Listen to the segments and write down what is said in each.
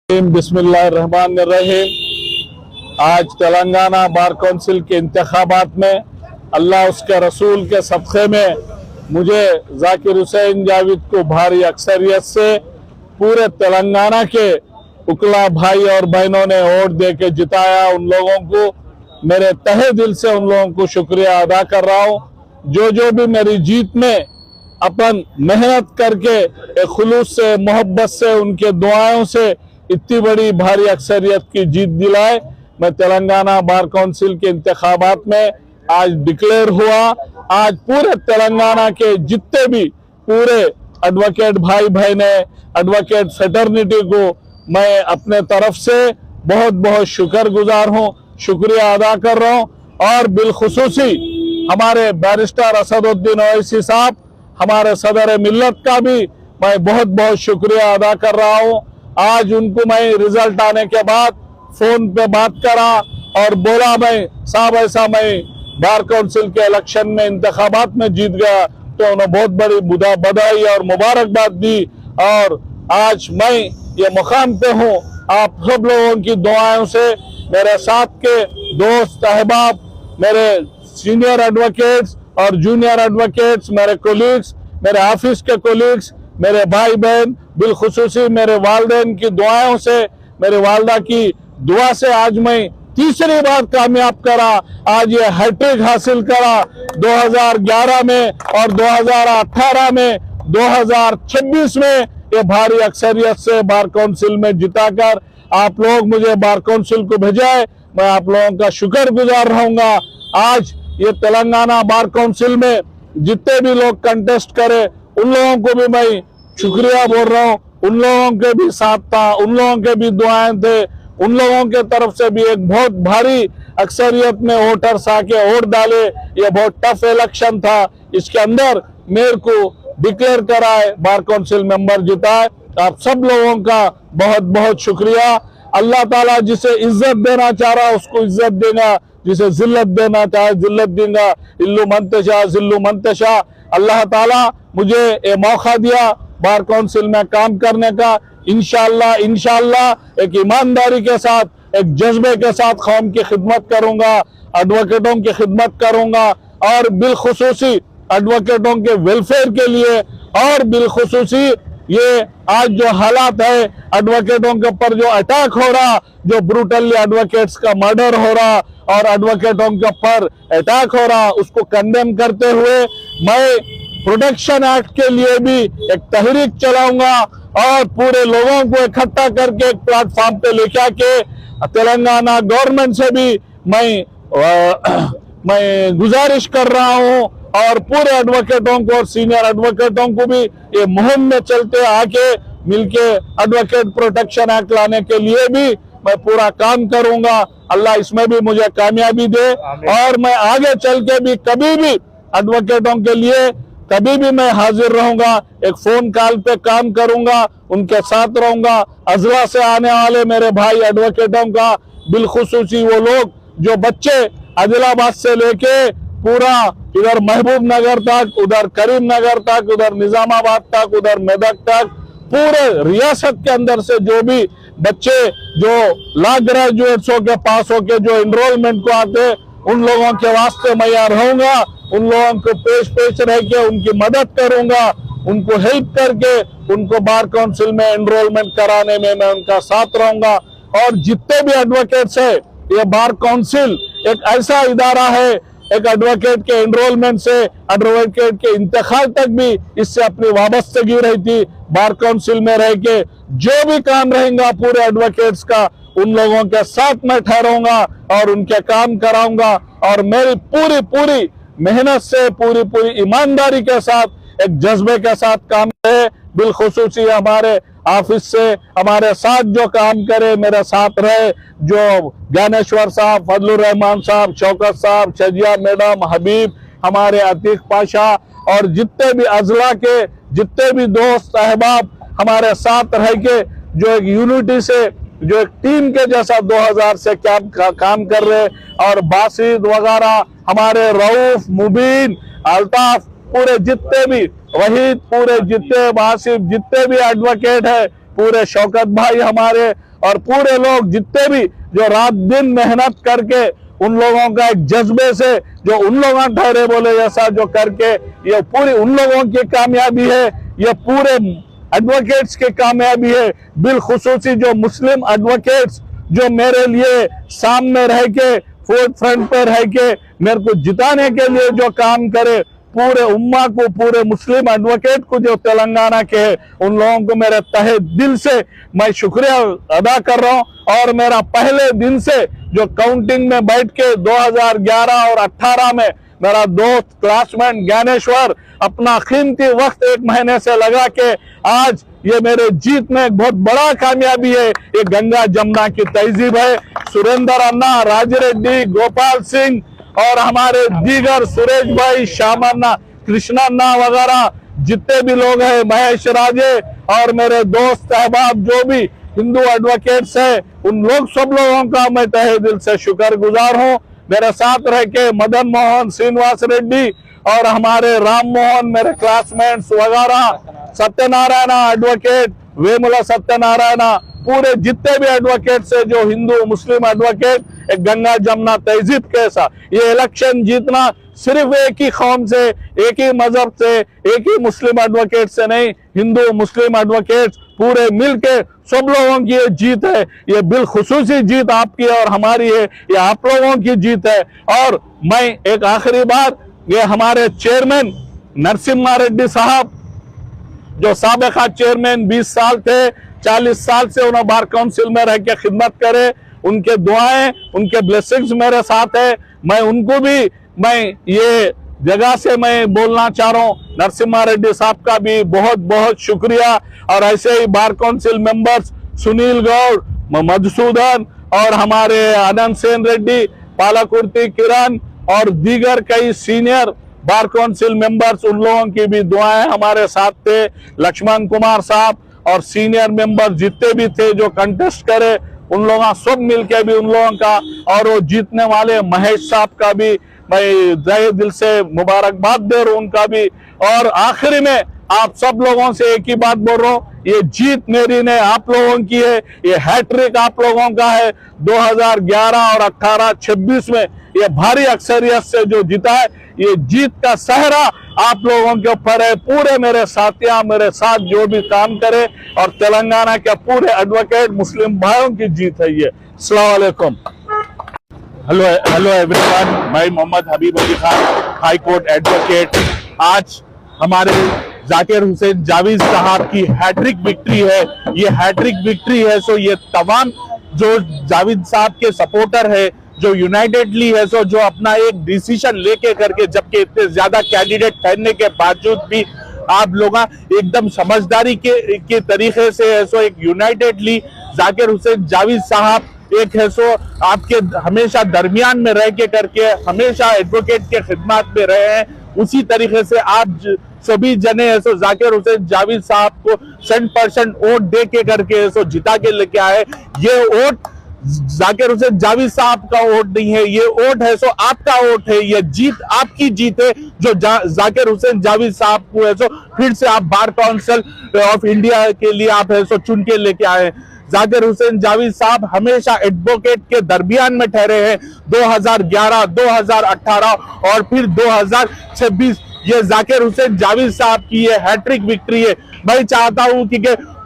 बिस्मिल्लाहिर्रहमानिर्रहीम। आज Telangana bar council के इंतखाबात में अल्लाह उसके रसूल के सदक़े में मुझे जाकिर हुसैन जावेद को भारी अक्सरियत से पूरे तेलंगाना के उकला भाई और बहनों ने वोट दे के जिताया। उन लोगों को मेरे तहे दिल से उन लोगों को शुक्रिया अदा कर रहा हूँ। जो भी मेरी जीत में अपन मेहनत करके एक खुलूस से मोहब्बत से उनके दुआओं से इतनी बड़ी भारी अक्सरियत की जीत दिलाए। मैं तेलंगाना बार कौंसिल के इंतखाबात में आज डिक्लेयर हुआ। आज पूरे तेलंगाना के जितने भी पूरे एडवोकेट भाई बहने एडवोकेट फ्रेटर्निटी को मैं अपने तरफ से बहुत बहुत शुक्रगुजार हूँ, शुक्रिया अदा कर रहा हूँ। और बिलखुसूसी हमारे बैरिस्टर असदुद्दीन ओवैसी साहब, हमारे सदर मिल्लत का भी मैं बहुत बहुत शुक्रिया अदा कर रहा हूँ। आज उनको मैं रिजल्ट आने के बाद फोन पे बात करा और बोला मैं साहब ऐसा मैं बार काउंसिल के इलेक्शन में इंतखाबात में जीत गया, तो उन्होंने बहुत बड़ी बधाई और मुबारकबाद दी। और आज मैं ये मुकाम पे हूँ आप सब लोगों की दुआओं से। मेरे साथ के दोस्त अहबाब, मेरे सीनियर एडवोकेट्स और जूनियर एडवोकेट्स, मेरे कोलीग्स, मेरे ऑफिस के कोलीग्स, मेरे भाई बहन, बिलखुसूसी मेरे वालिदैन की दुआओं से, मेरे वालदा की दुआ से आज मैं तीसरी बार कामयाब करा। आज ये हैट्रिक हासिल करा 2011 में और 2018 में, 2026 में ये भारी अक्सरियत से बार काउंसिल में जिताकर आप लोग मुझे बार काउंसिल को भेजाए। मैं आप लोगों का शुक्रगुजार रहूंगा। आज ये तेलंगाना बार काउंसिल में जितने भी लोग कंटेस्ट करे उन लोगों को भी मैं शुक्रिया बोल रहा हूँ। उन लोगों के भी साथ था, उन लोगों के भी दुआएं थे, उन लोगों के तरफ से भी एक बहुत भारी अक्सरियत में वोटर्स आके वोट डाले। ये बहुत टफ इलेक्शन था, इसके अंदर मेरे को डिक्लेयर कराए, बार काउंसिल मेंबर जिताए। आप सब लोगों का बहुत बहुत शुक्रिया। अल्लाह ताला जिसे इज्जत देना चाह रहा उसको इज्जत देगा, जिसे जिल्लत देना चाहे जिल्लत देगा। इल्लू मंतशा जिल्लू मंतशा। अल्लाह ताला मुझे ये मौका दिया बार काउंसिल में काम करने का। इंशाअल्लाह एक ईमानदारी के साथ, एक जज्बे के साथ कौम की खिदमत करूंगा, एडवोकेटों की खिदमत करूंगा और बिलखुसूसी एडवोकेटों के वेलफेयर के लिए। और बिलखुसूसी ये आज जो हालात है एडवोकेटों के ऊपर जो अटैक हो रहा, जो ब्रूटली एडवोकेट्स का मर्डर हो रहा और एडवोकेटों के ऊपर अटैक हो रहा, उसको कंडेम करते हुए मैं प्रोटेक्शन एक्ट के लिए भी एक तहरीक चलाऊंगा और पूरे लोगों को इकट्ठा करके एक प्लेटफॉर्म पे लेके आके तेलंगाना गवर्नमेंट से भी मैं गुजारिश कर रहा हूं और पूरे एडवोकेटों को और सीनियर एडवोकेटों को भी ये मुहिम में चलते आके मिलके एडवोकेट प्रोटेक्शन एक्ट लाने के लिए भी मैं पूरा काम करूंगा। अल्लाह इसमें भी मुझे कामयाबी दे और मैं आगे चल के भी कभी भी एडवोकेटों के लिए कभी भी मैं हाजिर रहूंगा। एक फोन कॉल पे काम करूंगा, उनके साथ रहूंगा। अजला से आने वाले मेरे भाई एडवोकेटों का बिलखुसूसी वो लोग जो बच्चे आदिलाबाद से लेके पूरा इधर महबूब नगर तक, उधर करीम नगर तक, उधर निजामाबाद तक, उधर मेदक तक, पूरे रियासत के अंदर से जो भी बच्चे जो लॉ ग्रेजुएट्स होके पास होके जो एनरोलमेंट को आते, उन लोगों के वास्ते मैं यहाँ रहूंगा। उन लोगों को पेश रह के उनकी मदद करूंगा, उनको हेल्प करके उनको बार काउंसिल में एनरोलमेंट कराने में मैं उनका साथ रहूंगा। और जितने भी एडवोकेट्स है, ये बार काउंसिल एक ऐसा इदारा है, एक एडवोकेट के एनरोलमेंट से एडवोकेट के इंतखाब तक भी इससे अपनी वाबस्तगी रहती। बार काउंसिल में रह के जो भी काम रहेगा पूरे एडवोकेट्स का, उन लोगों के साथ मैं ठहराऊंगा और उनके काम कराऊंगा। और मेरी पूरी मेहनत से, पूरी ईमानदारी के साथ, एक जज्बे के साथ काम करे। बिलखुसूसी हमारे ऑफिस से हमारे साथ जो काम करे, मेरे साथ रहे, जो ज्ञानेश्वर साहब, फजलुर रहमान साहब, शौकत साहब, शजिया मैडम, हबीब, हमारे अतीक पाशा और जितने भी अजला के जितने भी दोस्त अहबाब हमारे साथ रह के जो एक यूनिटी से, जो एक टीम के जैसा 2000 से काम कर रहे। और बासिद वगैरह हमारे रऊफ, मुबीन, अल्ताफ, पूरे जितने भी वहीद, पूरे जितने बासिफ, जितने भी एडवोकेट है, पूरे शौकत भाई हमारे और पूरे लोग जितने भी जो रात दिन मेहनत करके उन लोगों का एक जज्बे से जो उन लोगों ठहरे बोले जैसा जो करके ये पूरी उन लोगों की कामयाबी है, ये पूरे एडवोकेट्स की कामयाबी है। बिलखुसूसी जो मुस्लिम एडवोकेट्स जो मेरे लिए सामने रह के फोर्थ फ्रंट पर रह के मेरे को जिताने के लिए जो काम करे, पूरे उम्मा को, पूरे मुस्लिम एडवोकेट को जो तेलंगाना के है, उन लोगों को मेरे तहे दिल से मैं शुक्रिया अदा कर रहा हूं। और मेरा पहले दिन से जो काउंटिंग में बैठ के 2011 और 18 में मेरा दोस्त क्लासमेट ज्ञानेश्वर अपना कीमती वक्त 1 महीने से लगा के आज ये मेरे जीत में एक बहुत बड़ा कामयाबी है। ये गंगा जमुना की तहजीब है। सुरेंद्र अन्ना, राजरेड्डी, गोपाल सिंह और हमारे दीगर सुरेश भाई, श्यामन्ना, कृष्णन्ना वगैरह जितने भी लोग हैं, महेश राजे और मेरे दोस्त अहबाब जो भी हिंदू एडवोकेट्स है, उन लोग सब लोगों का मैं तहे दिल से शुक्रगुजार हूँ। मेरे साथ रह के मदन मोहन, श्रीनिवास रेड्डी और हमारे राम मोहन, मेरे क्लासमेट्स वगैरह, सत्यनारायण एडवोकेट, वेमुला सत्यनारायण, पूरे जितने भी एडवोकेट्स है जो हिंदू मुस्लिम एडवोकेट, एक गंगा जमुना तहजीब कैसा ये इलेक्शन जीतना सिर्फ एक ही कौम से, एक ही मजहब से, एक ही मुस्लिम एडवोकेट से नहीं, हिंदू मुस्लिम एडवोकेट्स पूरे मिलके सब लोगों की ये जीत है। ये बिलखुसूसी जीत आपकी और हमारी है, ये आप लोगों की जीत है। और मैं एक आखिरी बार, ये हमारे चेयरमैन नरसिम्हा रेड्डी साहब जो साबिका चेयरमैन 20 साल थे, 40 साल से उन्होंने बार काउंसिल में रह के खिदमत करे, उनके दुआएं, उनके ब्लेसिंग्स मेरे साथ है। मैं उनको भी मैं ये जगह से मैं बोलना चाह रहा हूँ, नरसिम्हा रेड्डी साहब का भी बहुत बहुत शुक्रिया। और ऐसे ही bar council members Sunil Gaur, Madhusudan और हमारे आनंद सेन रेड्डी, पालाकुर्ती किरण और दीगर कई सीनियर बार काउंसिल मेंबर्स, उन लोगों की भी दुआएं हमारे साथ थे। लक्ष्मण कुमार साहब और सीनियर मेंबर जितने भी थे जो कंटेस्ट करे, उन लोगों सब मिलके भी उन लोगों का, और वो जीतने वाले महेश साहब का भी मैं तहे दिल से मुबारकबाद दे रहा हूं, उनका भी। और आखिरी में आप सब लोगों से एक ही बात बोल रहा हूँ, ये जीत मेरी नहीं आप लोगों की है, ये हैट्रिक आप लोगों का है। 2011 और 18, 26 में ये भारी अक्सरियत से जो जीता है, ये जीत का सहरा आप लोगों के ऊपर है। पूरे मेरे साथियां, मेरे साथ जो भी काम करे, और तेलंगाना के पूरे एडवोकेट मुस्लिम भाइयों की जीत है ये। अस्सलाम वालेकुम। हेलो एवरीवन, मैं Mohammad Habib Ali Khan, high court advocate. आज हमारे जाकिर हुसैन जावेद साहब की हैट्रिक विक्ट्री है। ये हैट्रिक विक्ट्री है, सो ये तमाम जो जावेद साहब के सपोर्टर है, जो यूनाइटेडली है, सो जो अपना एक डिसीजन लेके करके, जबकि इतने ज्यादा कैंडिडेट ठहरने के बावजूद भी आप लोग एकदम समझदारी के तरीके से है, सो एक यूनाइटेडली जाकिर हुसैन जावेद साहब एक है, सो आपके हमेशा दरमियान में रह के करके हमेशा एडवोकेट के खिदमत में रहे हैं। उसी तरीके से आप सभी जने है, सो जाकिर हुसैन जावेद साहब को 100% वोट दे के करके सो जिता के लेके आए। ये वोट जाकिर हुसैन जावेद साहब का वोट नहीं है, ये वोट है सो आपका वोट है। ये जीत आपकी जीत है जो जाकिर हुसैन जावेद साहब को है सो फिर से आप बार काउंसिल ऑफ इंडिया के लिए आप है सो चुन के लेके आए। जाकिर हुसैन जावेद साहब हमेशा एडवोकेट के दरमियान में ठहरे हैं। 2011, 2018 और फिर 2026 ये जाकिर हुसैन जावेद साहब की ये हैट्रिक विक्ट्री है। मैं चाहता हूं कि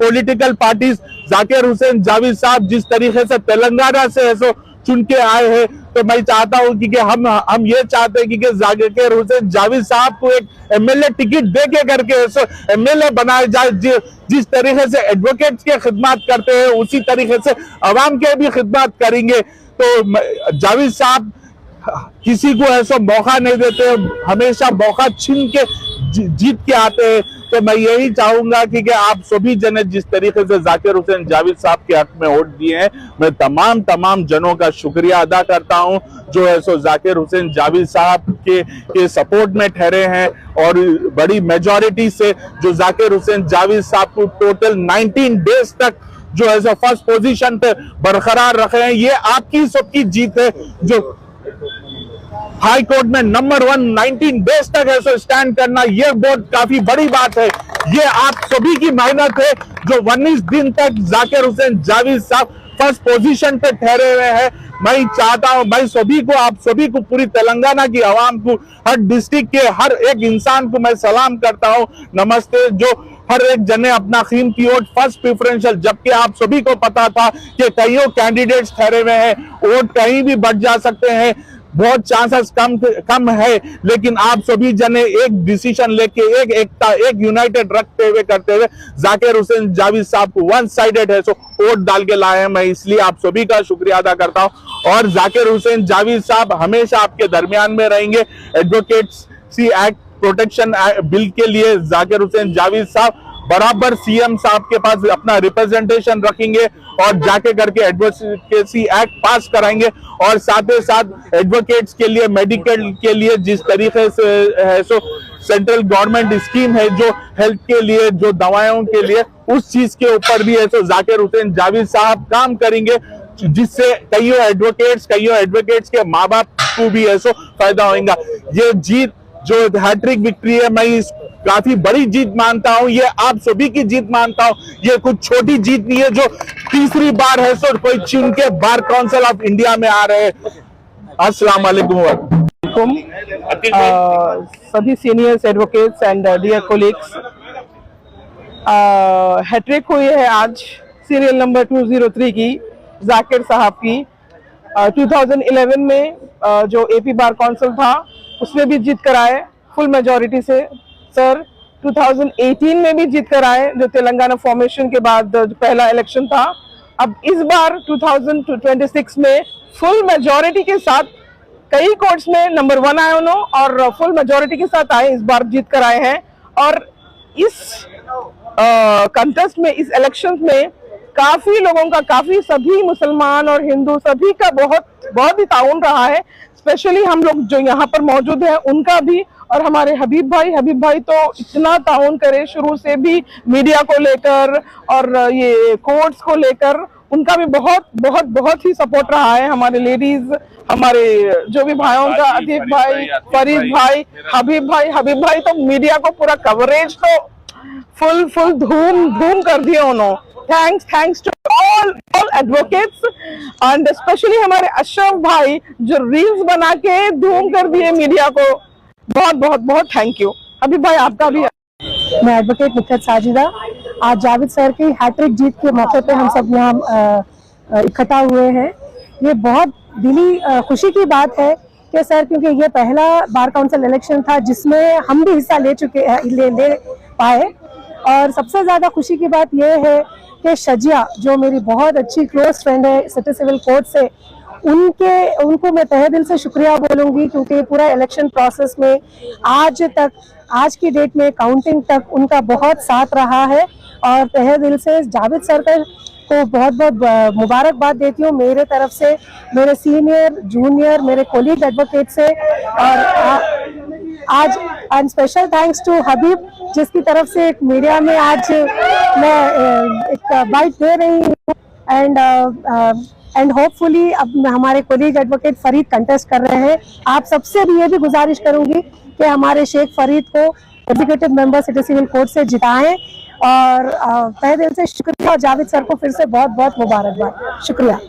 पॉलिटिकल पार्टीज जाकिर हुसैन जावेद साहब जिस तरीके से तेलंगाना से है सो चुन के आए हैं, तो मैं चाहता हूं कि हम ये चाहते हैं कि जाकिर हुसैन जावेद साहब को एक एमएलए टिकट दे के करके सो एमएलए बनाया जाए। जिस तरीके से एडवोकेट्स के खिदमत करते हैं उसी तरीके से अवाम के भी खिदमत करेंगे। तो जावेद साहब किसी को ऐसा मौका नहीं देते, हमेशा मौका छीन के जीत के आते हैं। तो मैं यही चाहूंगा कि आप सभी जने जिस तरीके से जाकिर हुसैन जावेद साहब के हक में वोट दिए हैं, मैं तमाम जनों का शुक्रिया अदा करता हूं जो है सो जाकिर हुसैन जावेद साहब के सपोर्ट में ठहरे हैं और बड़ी मेजॉरिटी से जो जाकिर हुसैन जावेद साहब को टोटल 19 डेज तक जो है सो फर्स्ट पोजीशन पे बरकरार रखे हैं। ये आपकी सबकी जीत है। जो हाई कोर्ट में नंबर 1 19 डेज तक ऐसे स्टैंड करना, ये बहुत काफी बड़ी बात है। ये आप सभी की मेहनत है जो 19 दिन तक जाकिर हुसैन जावेद साहब फर्स्ट पोजीशन पे ठहरे हुए हैं। मैं चाहता हूं, मैं सभी को, आप सभी को, पूरी तेलंगाना की आवाम को, हर डिस्ट्रिक्ट के हर एक इंसान को मैं सलाम करता हूं, नमस्ते। जो हर एक जने अपना कीमती वोट फर्स्ट प्रेफरेंशियल, जबकि आप सभी को पता था कि कईयों कैंडिडेट्स ठहरे हुए हैं, वोट कहीं भी बढ़ जा सकते हैं, बहुत चांसेस कम है, लेकिन आप सभी जने एक डिसीजन लेके, एक एकता, एक यूनाइटेड रखते हुए करते हुए जाकिर हुसैन जावेद साहब को वन साइडेड है सो वोट डाल के लाए हैं। मैं इसलिए आप सभी का शुक्रिया अदा करता हूं और जाकिर हुसैन जावेद साहब हमेशा आपके दरमियान में रहेंगे। एडवोकेट्स एक्ट प्रोटेक्शन बिल के लिए जाकिर हुसैन जावेद साहब बराबर सीएम साहब के पास अपना रिप्रेजेंटेशन रखेंगे और जाके करके एडवोकेसी एक्ट पास कराएंगे और साथ ही साथ एडवोकेट्स के लिए, मेडिकल के लिए जिस तरीके से है सो सेंट्रल गवर्नमेंट स्कीम है जो हेल्थ के लिए, जो दवाओं के लिए, उस चीज के ऊपर भी है सो जाकिर हुसैन जावेद साहब काम करेंगे, जिससे कईयों एडवोकेट्स के माँ बाप को भी है सो फायदा होगा। ये जीत जो हैट्रिक विक्ट्री है, मैं इस काफी बड़ी जीत मानता हूं, ये आप सभी की जीत मानता हूं। ये कुछ छोटी जीत नहीं है जो तीसरी बार है सो कोई चुन के बार काउंसिल ऑफ इंडिया में आ रहे हैं। अस्सलाम वालेकुम। सभी seniors advocates and dear colleagues, hattrick हुई है आज सीरियल नंबर 203 की, जाकिर साहब की। 2011 में जो एपी बार काउंसिल था उसमें भी जीत कर आए फुल मेजॉरिटी से। सर 2018 में भी जीत कर आए, जो तेलंगाना फॉर्मेशन के बाद जो पहला इलेक्शन था। अब इस बार 2026 में फुल मेजॉरिटी के साथ कई कोर्ट्स में नंबर 1 आए उन्होंने और फुल मेजॉरिटी के साथ आए, इस बार जीत कर आए हैं। और इस कंटेस्ट में, इस इलेक्शन में काफी लोगों का, काफी सभी मुसलमान और हिंदू सभी का बहुत ही ताउन रहा है। स्पेशली हम लोग जो यहाँ पर मौजूद हैं उनका भी, और हमारे हबीब भाई तो इतना ताउन करे शुरू से भी मीडिया को लेकर और ये कोर्ट्स को लेकर, उनका भी बहुत ही सपोर्ट रहा है। हमारे लेडीज, हमारे जो भी भाइयों का, अतीफ भाई, फरीद भाई, हबीब भाई तो मीडिया को पूरा कवरेज तो फुल धूम कर दिया उन्होंने। Thanks to all advocates and specially हमारे अशरफ भाई जो रील्स बना के धूम कर दिए मीडिया को, बहुत थैंक यू। अभी भाई आपका भी। मैं एडवोकेट निखत साजिदा, आज जावेद सर की हैट्रिक जीत के मौके पे हम सब यहाँ इकट्ठा हुए हैं। ये बहुत दिली खुशी की बात है कि सर, क्योंकि ये पहला बार काउंसिल इलेक्शन था जिसमें हम भी हिस्सा ले पाए, और सबसे ज्यादा खुशी की बात यह है कि शजिया जो मेरी बहुत अच्छी क्लोज फ्रेंड है सिटी सिविल कोर्ट से, उनको मैं तहे दिल से शुक्रिया बोलूंगी, क्योंकि पूरा इलेक्शन प्रोसेस में आज की डेट में काउंटिंग तक उनका बहुत साथ रहा है। और तहे दिल से जावेद सर को बहुत मुबारकबाद देती हूँ मेरे तरफ से, मेरे सीनियर, जूनियर, मेरे कोलीग एडवोकेट से। और आज स्पेशल थैंक्स टू हबीब, जिसकी तरफ से एक मीडिया में आज मैं एक बाइट दे रही हूँ। एंड होपफुली अब हमारे कोलीग एडवोकेट फरीद कंटेस्ट कर रहे हैं। आप सबसे भी ये भी गुजारिश करूंगी कि हमारे शेख फरीद को executive member city civil court से जिताएं, और तहे दिल से शुक्रिया, और जावेद सर को फिर से बहुत मुबारकबाद। शुक्रिया।